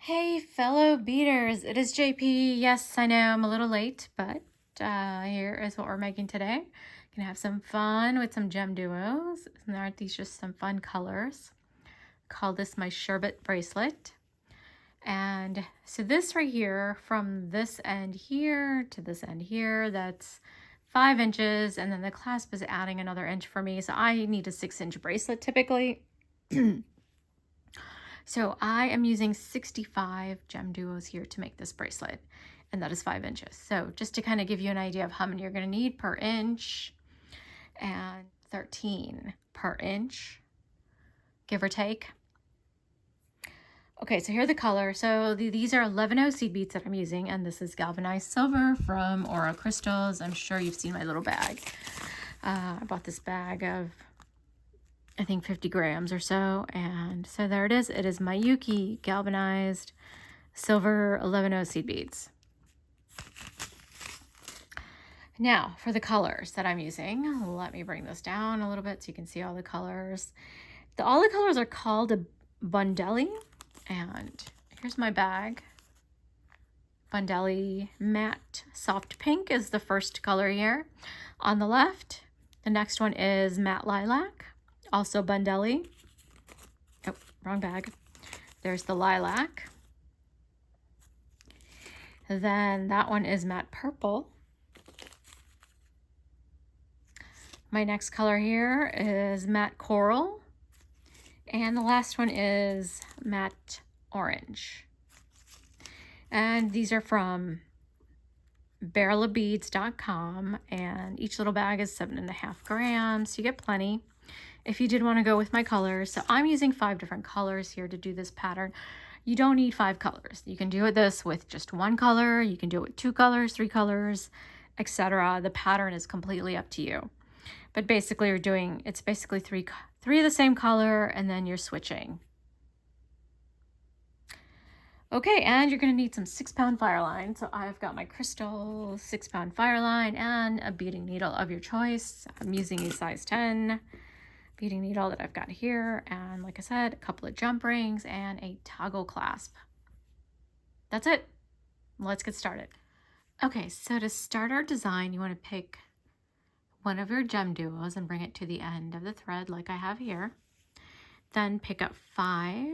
Hey, fellow beaders, it is JP. Yes, I know I'm a little late, but here is what we're making today. Gonna have some fun with some gem duos. And aren't these just some fun colors? Call this my Sherbet bracelet. And so this right here, from this end here to this end here, that's 5 inches, and then the clasp is adding another inch for me. So I need a 6-inch bracelet typically. So I am using 65 gem duos here to make this bracelet, and that is 5 inches. So just to kind of give you an idea of how many you're going to need per inch, and 13 per inch, give or take. Okay, so here are the colors. So these are 11O seed beads that I'm using, and this is galvanized silver from Aura Crystals. I'm sure you've seen my little bag. I bought this bag of, I think, 50 grams or so. And so there it is. It is Miyuki Galvanized Silver 11O seed beads. Now for the colors that I'm using, let me bring this down a little bit so you can see all the colors. All the colors are called a Bondeli. And here's my bag. Bondeli Matte Soft Pink is the first color here. On the left, the next one is Matte Lilac, also Bondeli. Oh, wrong bag. There's the Lilac. Then that one is Matte Purple. My next color here is Matte Coral. And the last one is Matte Orange. And these are from barrelofbeads.com, and each little bag is 7.5 grams. So you get plenty if you did want to go with my colors. So I'm using 5 different colors here to do this pattern. You don't need 5 colors. You can do this with just 1 color. You can do it with 2 colors, 3 colors, etc. The pattern is completely up to you. But basically you're doing, it's basically three of the same color, and then you're switching. Okay, and you're going to need some 6-pound fireline. So I've got my crystal 6-pound fireline and a beading needle of your choice. I'm using a size 10 beading needle that I've got here. And like I said, a couple of jump rings and a toggle clasp. That's it. Let's get started. Okay, so to start our design, you want to pick one of your gem duos and bring it to the end of the thread like I have here. Then pick up 5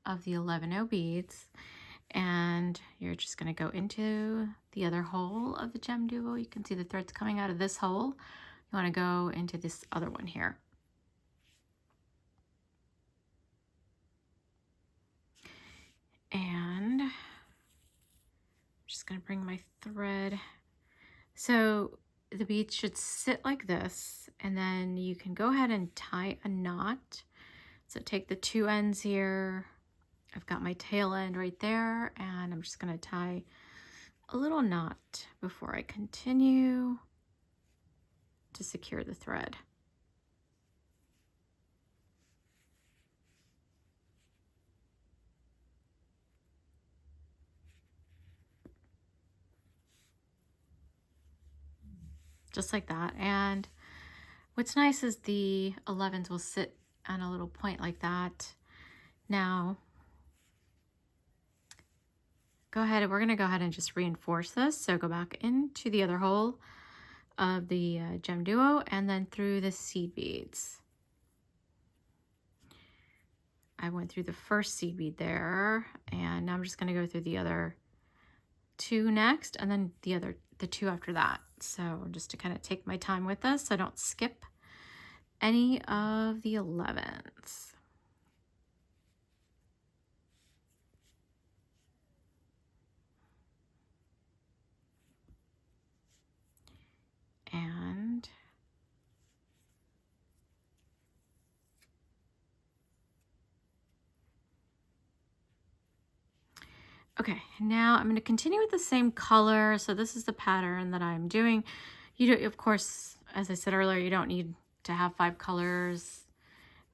of the 11O beads, and you're just going to go into the other hole of the gem duo. You can see the threads coming out of this hole. You want to go into this other one here. And I'm just going to bring my thread. So the beads should sit like this, and then you can go ahead and tie a knot. So take the 2 ends here. I've got my tail end right there, and I'm just going to tie a little knot before I continue to secure the thread. Just like that. And what's nice is the 11s will sit on a little point like that. Now, we're going to go ahead and just reinforce this. So go back into the other hole of the gem duo and then through the seed beads. I went through the first seed bead there, and now I'm just going to go through the other 2 next, and then the 2 after that. So just to kind of take my time with this so I don't skip any of the 11s. And okay, now I'm going to continue with the same color. So this is the pattern that I'm doing. You do, of course, as I said earlier, you don't need to have 5 colors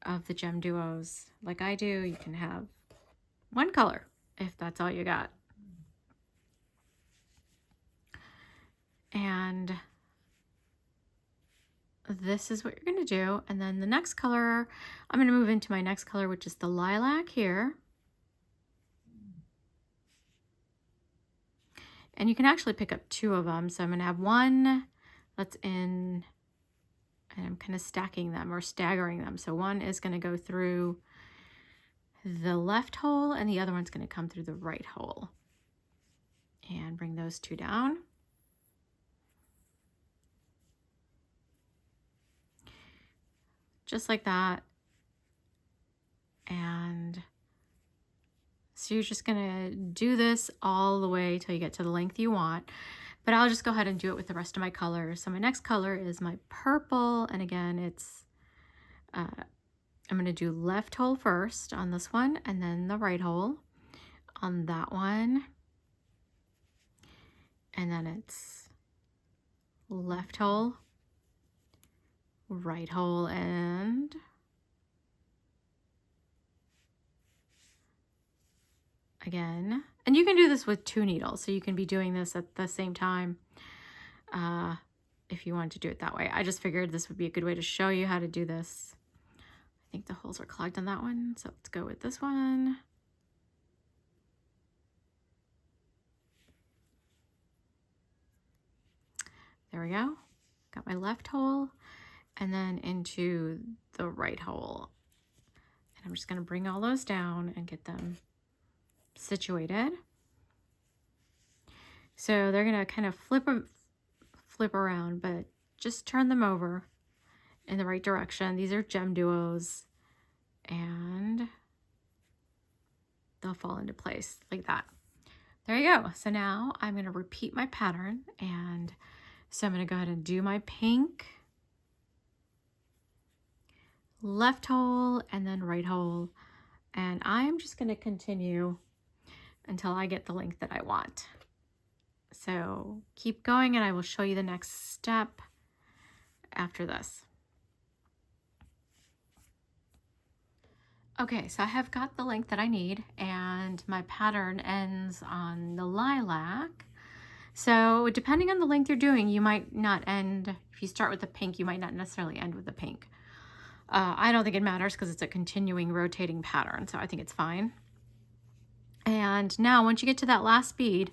of the gem duos like I do. You can have 1 color if that's all you got. And this is what you're going to do. And then the next color, I'm going to move into my next color, which is the lilac here. And you can actually pick up 2 of them. So I'm going to have one that's in, and I'm kind of stacking them or staggering them. So one is going to go through the left hole and the other one's going to come through the right hole. And bring those 2 down. Just like that. And so you're just gonna do this all the way till you get to the length you want, but I'll just go ahead and do it with the rest of my colors. So my next color is my purple, and again, it's, I'm gonna do left hole first on this one, and then the right hole on that one. And then it's left hole, right hole, and again. And you can do this with 2 needles, so you can be doing this at the same time if you want to do it that way. I just figured this would be a good way to show you how to do this. I think the holes are clogged on that one, so let's go with this one. There we go. Got my left hole and then into the right hole. And I'm just going to bring all those down and get them situated. So they're going to kind of flip around, but just turn them over in the right direction. These are Gemduos, and they'll fall into place like that. There you go. So now I'm going to repeat my pattern, and so I'm going to go ahead and do my pink, left hole, and then right hole. And I'm just going to continue until I get the length that I want. So keep going, and I will show you the next step after this. Okay, so I have got the length that I need, and my pattern ends on the lilac. So depending on the length you're doing, you might not end, if you start with the pink, you might not necessarily end with the pink. I don't think it matters because it's a continuing rotating pattern, so I think it's fine. And now once you get to that last bead,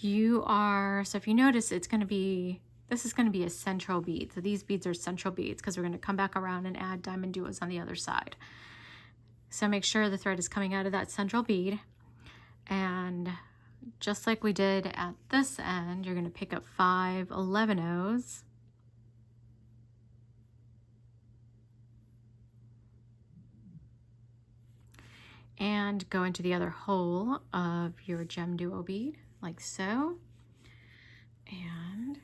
so if you notice, this is going to be a central bead. So these beads are central beads because we're going to come back around and add diamond duos on the other side. So make sure the thread is coming out of that central bead. And just like we did at this end, you're going to pick up 5 11-ohs. And go into the other hole of your Gemduo bead, like so. And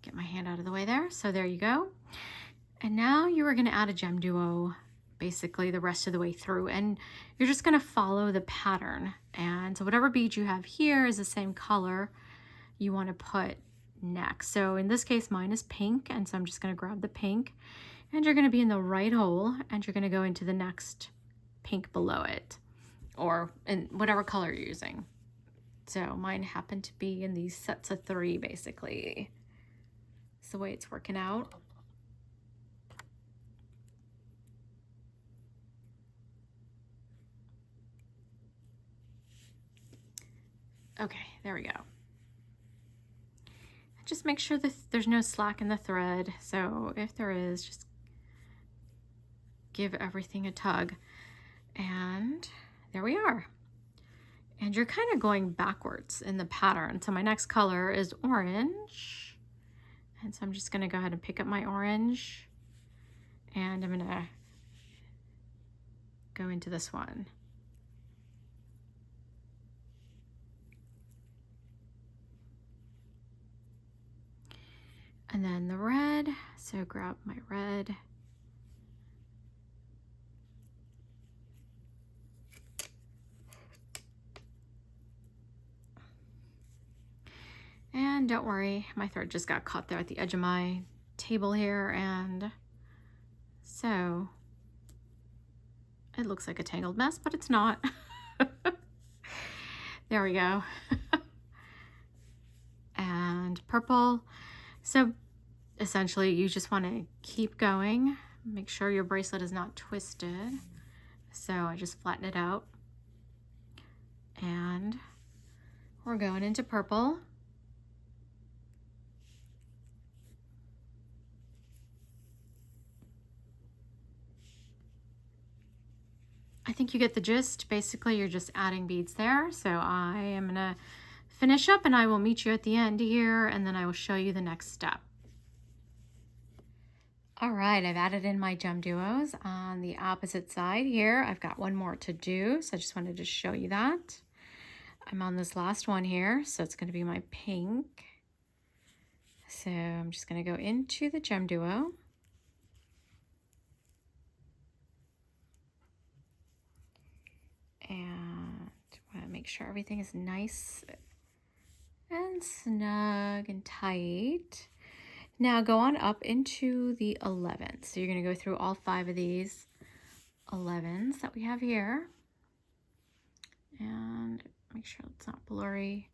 get my hand out of the way there. So there you go. And now you are going to add a Gemduo basically the rest of the way through, and you're just going to follow the pattern. And so whatever bead you have here is the same color you want to put next. So in this case, mine is pink, and so I'm just going to grab the pink, and you're going to be in the right hole, and you're going to go into the next pink below it, or in whatever color you're using. So mine happened to be in these sets of 3, basically. It's the way it's working out. Okay, there we go. Just make sure that there's no slack in the thread. So if there is, just give everything a tug. And there we are. And you're kind of going backwards in the pattern. So my next color is orange. And so I'm just going to go ahead and pick up my orange. And I'm going to go into this one. And then the red, so grab my red. And don't worry, my thread just got caught there at the edge of my table here, and so it looks like a tangled mess, but it's not. There we go. And purple. So essentially you just want to keep going Make sure your bracelet is not twisted. So I just flatten it out. And we're going into purple. I think you get the gist. Basically, you're just adding beads there. So I am gonna finish up and I will meet you at the end here, and then I will show you the next step. All right, I've added in my Gemduos on the opposite side here. I've got one more to do, so I just wanted to show you that. I'm on this last one here, so it's gonna be my pink. So I'm just gonna go into the Gemduo. And I want to make sure everything is nice and snug and tight. Now go on up into the 11th. So you're going to go through all 5 of these 11s that we have here. And make sure it's not blurry.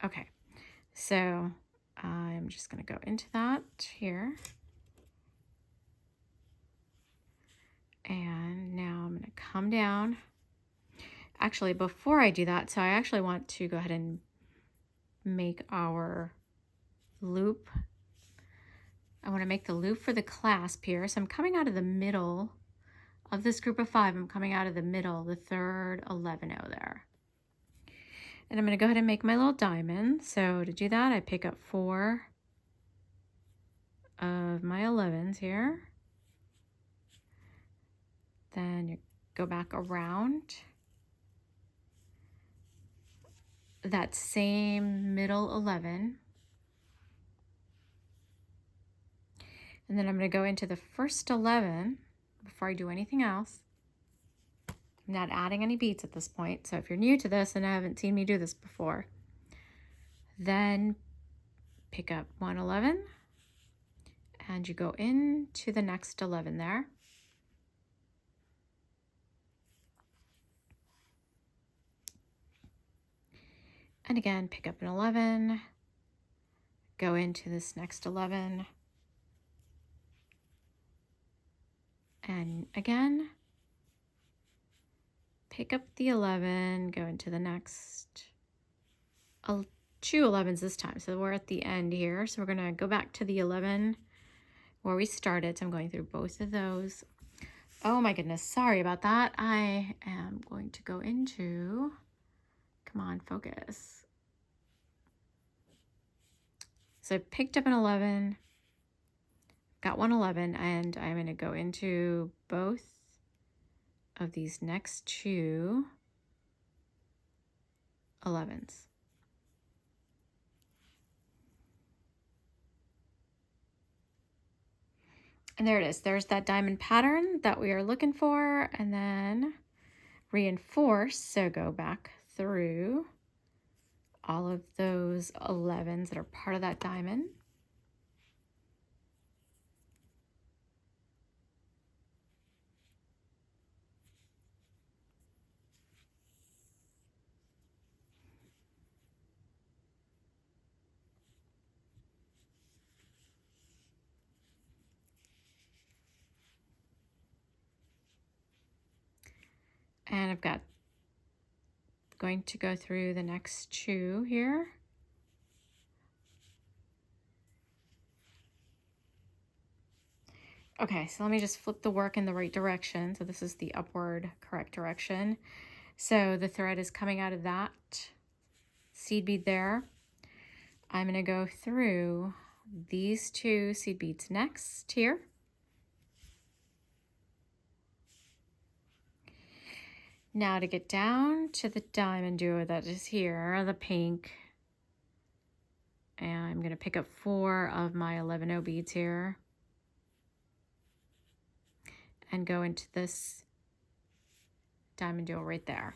Okay, so I'm just going to go into that here. And now I'm going to come down. Actually, before I do that, so I actually want to go ahead and make our loop. I want to make the loop for the clasp here. So I'm coming out of the middle of this group of 5. I'm coming out of the middle, the 3rd 11-0 there. And I'm going to go ahead and make my little diamond. So to do that, I pick up 4 of my 11s here. Then you go back around that same middle 11. And then I'm going to go into the first 11 before I do anything else. I'm not adding any beads at this point. So if you're new to this and haven't seen me do this before, then pick up 1 11 and you go into the next 11 there. And again, pick up an 11, go into this next 11, and again, pick up the 11, go into the next 2 11s this time. So we're at the end here. So we're gonna go back to the 11 where we started. So I'm going through both of those. Oh my goodness, sorry about that. I am going to go into, come on, focus. So I picked up an 11, got 1 11, and I'm going to go into both of these next 2 11s. And there it is. There's that diamond pattern that we are looking for, and then reinforce. So go back through all of those 11s that are part of that diamond. And I've got going to go through the next 2 here. Okay, so let me just flip the work in the right direction. So this is the upward correct direction. So the thread is coming out of that seed bead there. I'm going to go through these 2 seed beads next here. Now to get down to the diamond duo that is here, the pink, and I'm going to pick up 4 of my 11-0 beads here and go into this diamond duo right there.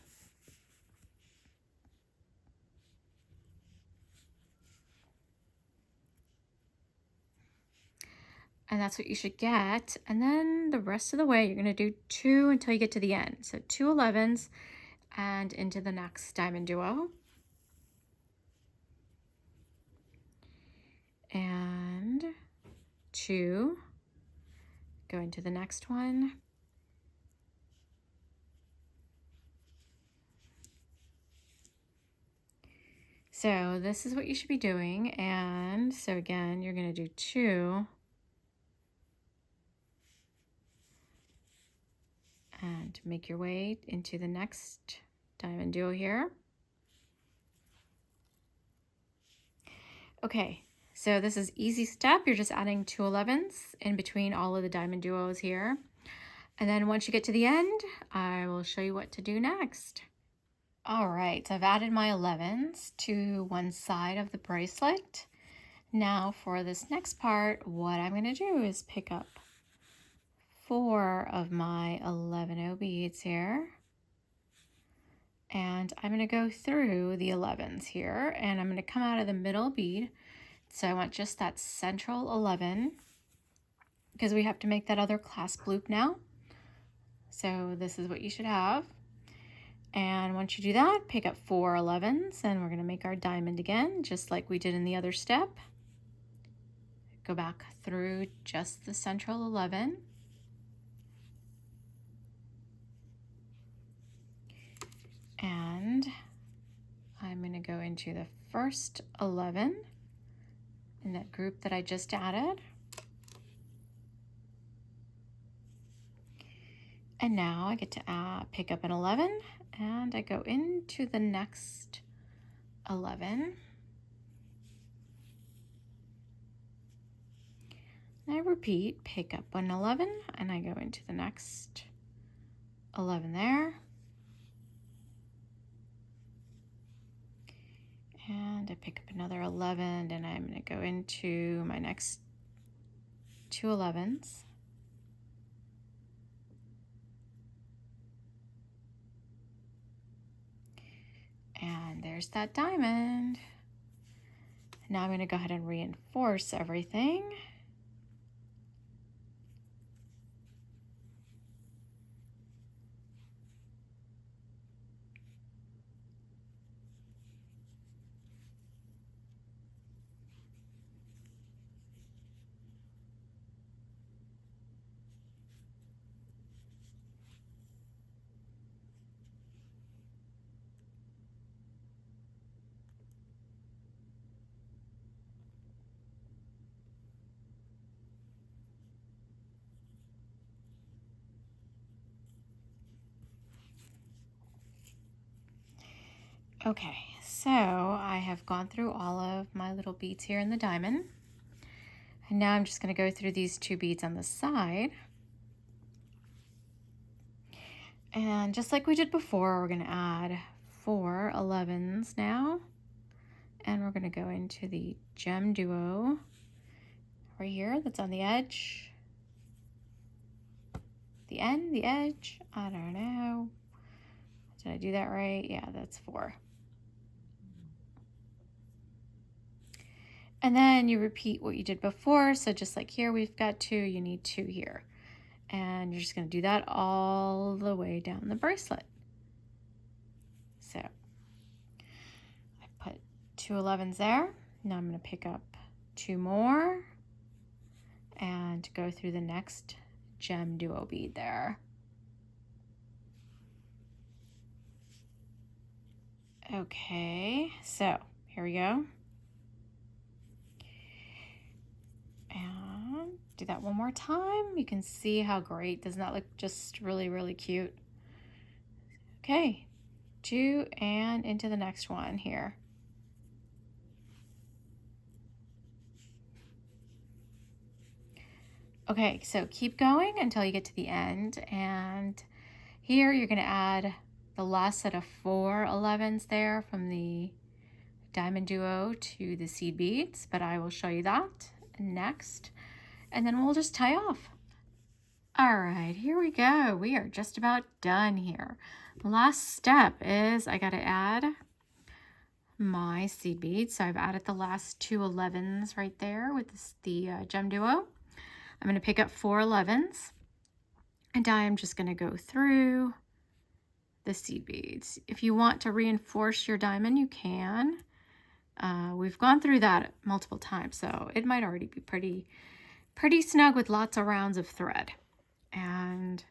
And that's what you should get. And then the rest of the way, you're going to do 2 until you get to the end. So 2 11s and into the next diamond duo. and 2, go into the next one, so this is what you should be doing. And so again, you're going to do 2 and make your way into the next diamond duo here. Okay, so this is easy step. You're just adding 2 11s in between all of the diamond duos here. And then once you get to the end, I will show you what to do next. All right, so I've added my 11s to one side of the bracelet. Now for this next part, what I'm going to do is pick up 4 of my 11 beads here. And I'm going to go through the 11s here, and I'm going to come out of the middle bead. So I want just that central 11 because we have to make that other clasp loop now. So this is what you should have. And once you do that, pick up 4 11s, and we're going to make our diamond again, just like we did in the other step. Go back through just the central 11. And I'm going to go into the first 11 in that group that I just added. And now I get to pick up an 11, and I go into the next 11. And I repeat, pick up an 11, and I go into the next 11 there. And I pick up another 11, and I'm going to go into my next 2 11s. And there's that diamond. Now I'm going to go ahead and reinforce everything. Okay, so I have gone through all of my little beads here in the diamond. And now I'm just going to go through these 2 beads on the side. And just like we did before, we're going to add 4 11s now. And we're going to go into the Gemduo right here that's on the edge. The end, the edge, I don't know. Did I do that right? Yeah, that's 4. And then you repeat what you did before. So just like here, we've got 2, you need 2 here. And you're just going to do that all the way down the bracelet. So I put 2 11s there. Now I'm going to pick up 2 more and go through the next Gemduo bead there. Okay, so here we go. And do that one more time. You can see how great. Doesn't that look just really, really cute? Okay, 2 and into the next one here. Okay, so keep going until you get to the end. And here you're going to add the last set of 4 11s there from the diamond duo to the seed beads, but I will show you that next, and then we'll just tie off. All right, here we go. We are just about done here. The last step is I got to add my seed beads. So I've added the last 2 11s right there with the Gemduo. I'm going to pick up 4 11s, and I am just going to go through the seed beads. If you want to reinforce your diamond, you can. We've gone through that multiple times, so it might already be pretty snug with lots of rounds of thread. And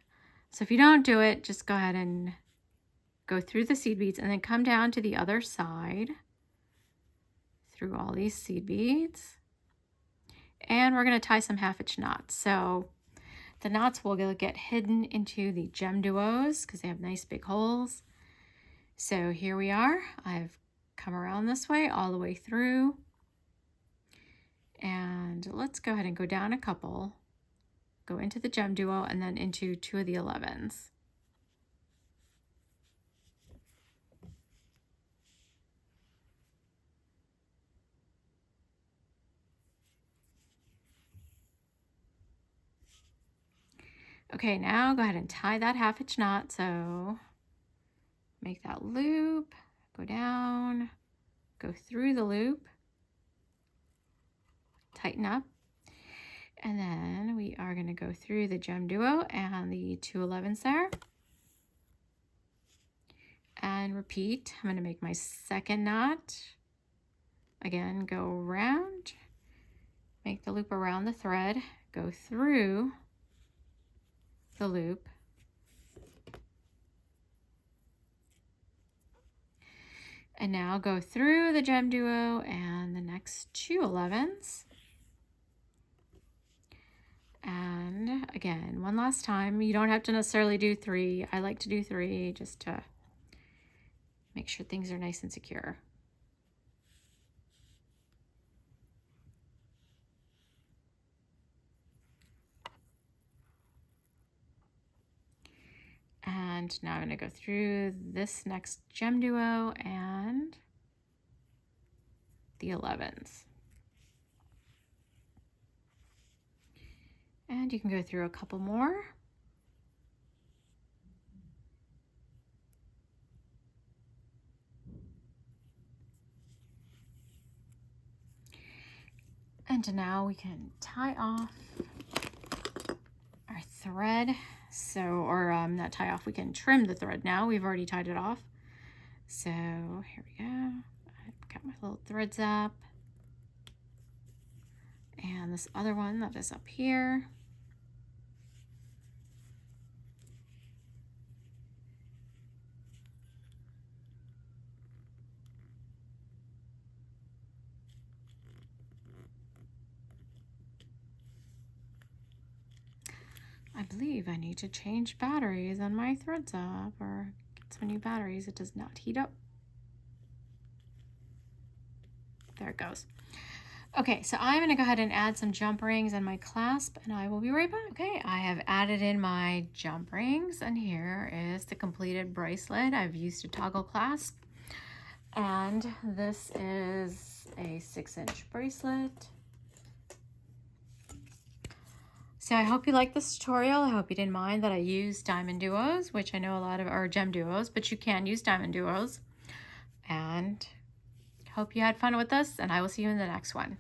so if you don't do it, just go ahead and go through the seed beads and then come down to the other side through all these seed beads. And we're going to tie some half-inch knots. So the knots will get hidden into the Gemduos because they have nice big holes. So here we are. I've come around this way all the way through. And let's go ahead and go down a couple. Go into the Gemduo and then into 2 of the 11s. Okay, now go ahead and tie that half-inch knot. So make that loop, go down, go through the loop, tighten up, and then we are going to go through the Gemduo and the 2 11s there. And repeat. I'm going to make my second knot. Again, go around, make the loop around the thread, go through the loop, and now go through the Gemduo and the next 2 11s. And again, one last time, you don't have to necessarily do 3. I like to do 3 just to make sure things are nice and secure. And now I'm going to go through this next Gemduo and the 11s. And you can go through a couple more. And now we can tie off our thread. So, or not tie off, we can trim the thread now. We've already tied it off. So here we go. I've got my little threads up. And this other one that is up here. I believe I need to change batteries on my threads up or get some new batteries. It does not heat up. There it goes. Okay, so I'm going to go ahead and add some jump rings and my clasp, and I will be right back. Okay, I have added in my jump rings, and here is the completed bracelet. I've used a toggle clasp, and this is a 6-inch bracelet. So I hope you liked this tutorial. I hope you didn't mind that I used diamond duos, which I know a lot of are gem duos, but you can use diamond duos. And hope you had fun with this, and I will see you in the next one.